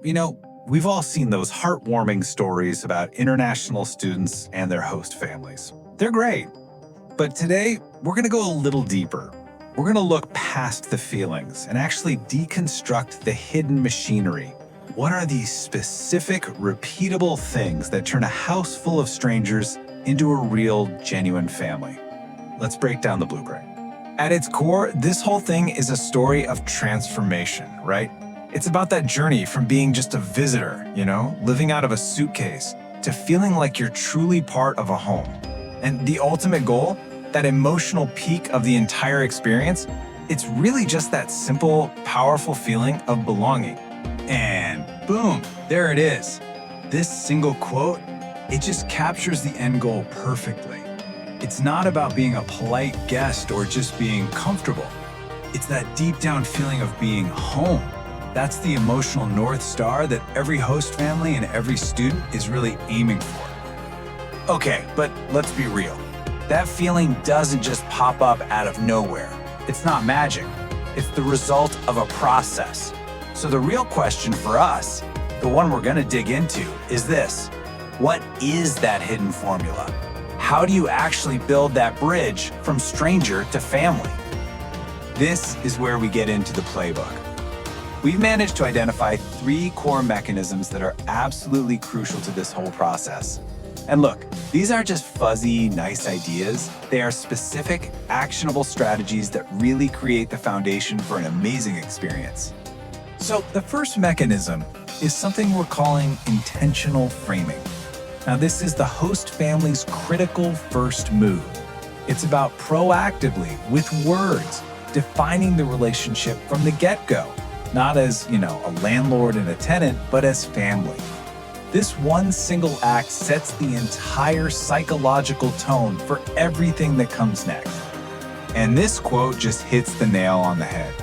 We've all seen those heartwarming stories about international students and their host families. They're great. But today, we're going to go a little deeper. We're going to look past the feelings and actually deconstruct the hidden machinery. What are these specific, repeatable things that turn a house full of strangers into a real, genuine family? Let's break down the blueprint. At its core, this whole thing is a story of transformation, right? It's about that journey from being just a visitor, living out of a suitcase, to feeling like you're truly part of a home. And the ultimate goal, that emotional peak of the entire experience, it's really just that simple, powerful feeling of belonging. And boom, there it is. This single quote, it just captures the end goal perfectly. It's not about being a polite guest or just being comfortable. It's that deep down feeling of being home. That's the emotional North Star that every host family and every student is really aiming for. Okay, but let's be real. That feeling doesn't just pop up out of nowhere. It's not magic. It's the result of a process. So the real question for us, the one we're going to dig into, is this. What is that hidden formula? How do you actually build that bridge from stranger to family? This is where we get into the playbook. We've managed to identify 3 core mechanisms that are absolutely crucial to this whole process. And look, these aren't just fuzzy, nice ideas. They are specific, actionable strategies that really create the foundation for an amazing experience. So the first mechanism is something we're calling intentional framing. Now, this is the host family's critical first move. It's about proactively, with words, defining the relationship from the get-go. Not as, a landlord and a tenant, but as family. This one single act sets the entire psychological tone for everything that comes next. And this quote just hits the nail on the head.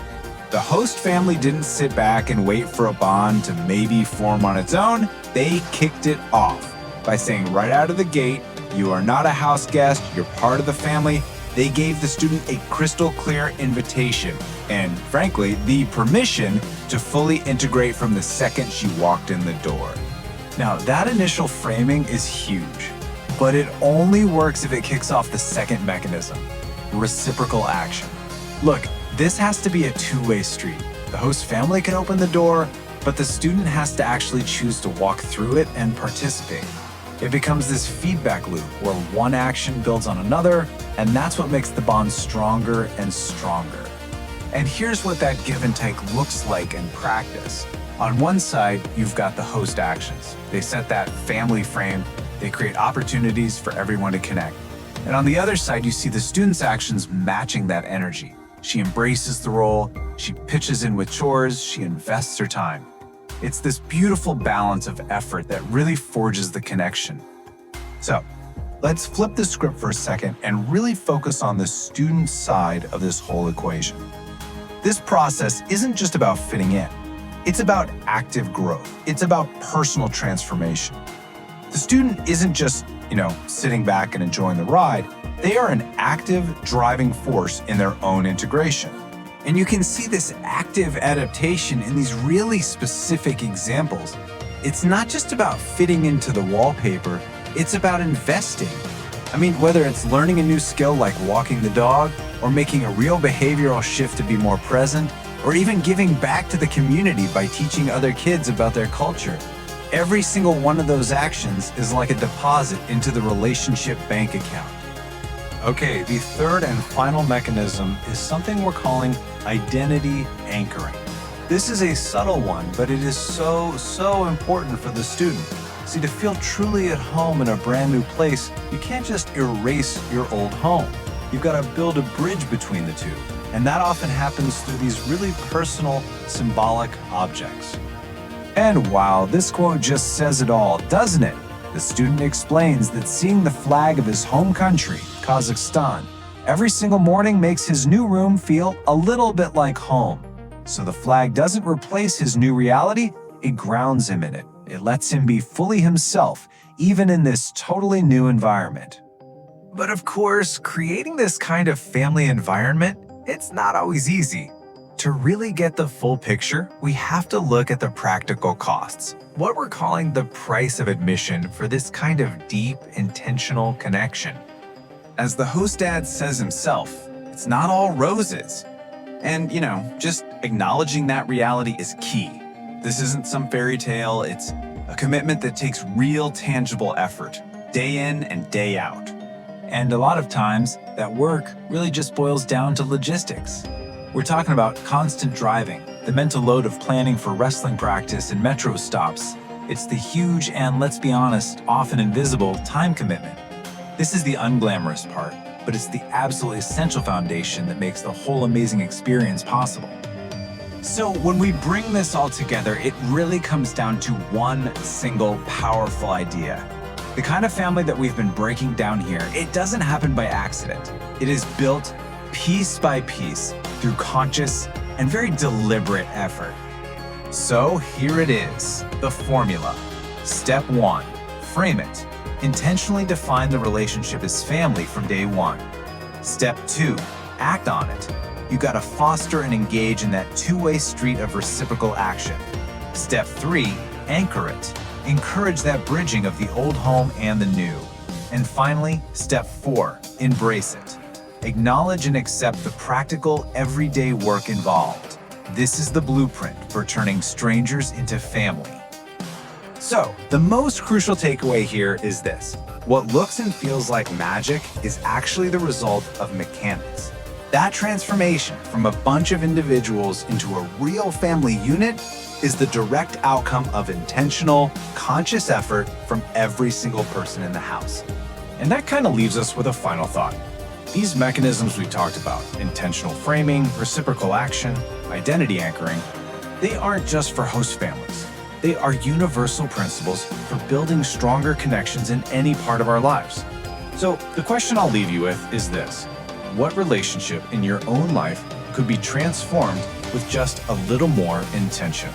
The host family didn't sit back and wait for a bond to maybe form on its own. They kicked it off by saying right out of the gate, you are not a house guest, you're part of the family. They gave the student a crystal clear invitation and, frankly, the permission to fully integrate from the second she walked in the door. Now, that initial framing is huge, but it only works if it kicks off the second mechanism, reciprocal action. Look, this has to be a two-way street. The host family can open the door, but the student has to actually choose to walk through it and participate. It becomes this feedback loop where one action builds on another, and that's what makes the bond stronger and stronger. And here's what that give and take looks like in practice. On one side, you've got the host actions. They set that family frame. They create opportunities for everyone to connect. And on the other side, you see the student's actions matching that energy. She embraces the role, she pitches in with chores, she invests her time. It's this beautiful balance of effort that really forges the connection. So, let's flip the script for a second and really focus on the student side of this whole equation. This process isn't just about fitting in. It's about active growth. It's about personal transformation. The student isn't just, sitting back and enjoying the ride. They are an active driving force in their own integration. And you can see this active adaptation in these really specific examples. It's not just about fitting into the wallpaper, it's about investing. Whether it's learning a new skill like walking the dog, or making a real behavioral shift to be more present, or even giving back to the community by teaching other kids about their culture. Every single one of those actions is like a deposit into the relationship bank account. Okay, the third and final mechanism is something we're calling identity anchoring. This is a subtle one, but it is so important for the student. See, to feel truly at home in a brand new place, you can't just erase your old home. You've got to build a bridge between the two. And that often happens through these really personal, symbolic objects. And wow, this quote just says it all, doesn't it? The student explains that seeing the flag of his home country, Kazakhstan, every single morning makes his new room feel a little bit like home. So the flag doesn't replace his new reality, it grounds him in it. It lets him be fully himself, even in this totally new environment. But of course, creating this kind of family environment, it's not always easy. To really get the full picture, we have to look at the practical costs, what we're calling the price of admission for this kind of deep, intentional connection. As the host dad says himself, it's not all roses. And, just acknowledging that reality is key. This isn't some fairy tale, it's a commitment that takes real, tangible effort, day in and day out. And a lot of times, that work really just boils down to logistics. We're talking about constant driving, the mental load of planning for wrestling practice and metro stops. It's the huge and, let's be honest, often invisible time commitment. This is the unglamorous part, but it's the absolutely essential foundation that makes the whole amazing experience possible. So when we bring this all together, it really comes down to one single powerful idea. The kind of family that we've been breaking down here, it doesn't happen by accident. It is built piece by piece through conscious and very deliberate effort. So here it is, the formula. Step 1, frame it. Intentionally define the relationship as family from day one. Step 2, act on it. You gotta foster and engage in that two-way street of reciprocal action. Step 3, anchor it. Encourage that bridging of the old home and the new. And finally, step 4, embrace it. Acknowledge and accept the practical, everyday work involved. This is the blueprint for turning strangers into family. So, the most crucial takeaway here is this. What looks and feels like magic is actually the result of mechanics. That transformation from a bunch of individuals into a real family unit is the direct outcome of intentional, conscious effort from every single person in the house. And that kind of leaves us with a final thought. These mechanisms we talked about, intentional framing, reciprocal action, identity anchoring, they aren't just for host families. They are universal principles for building stronger connections in any part of our lives. So the question I'll leave you with is this. What relationship in your own life could be transformed with just a little more intention?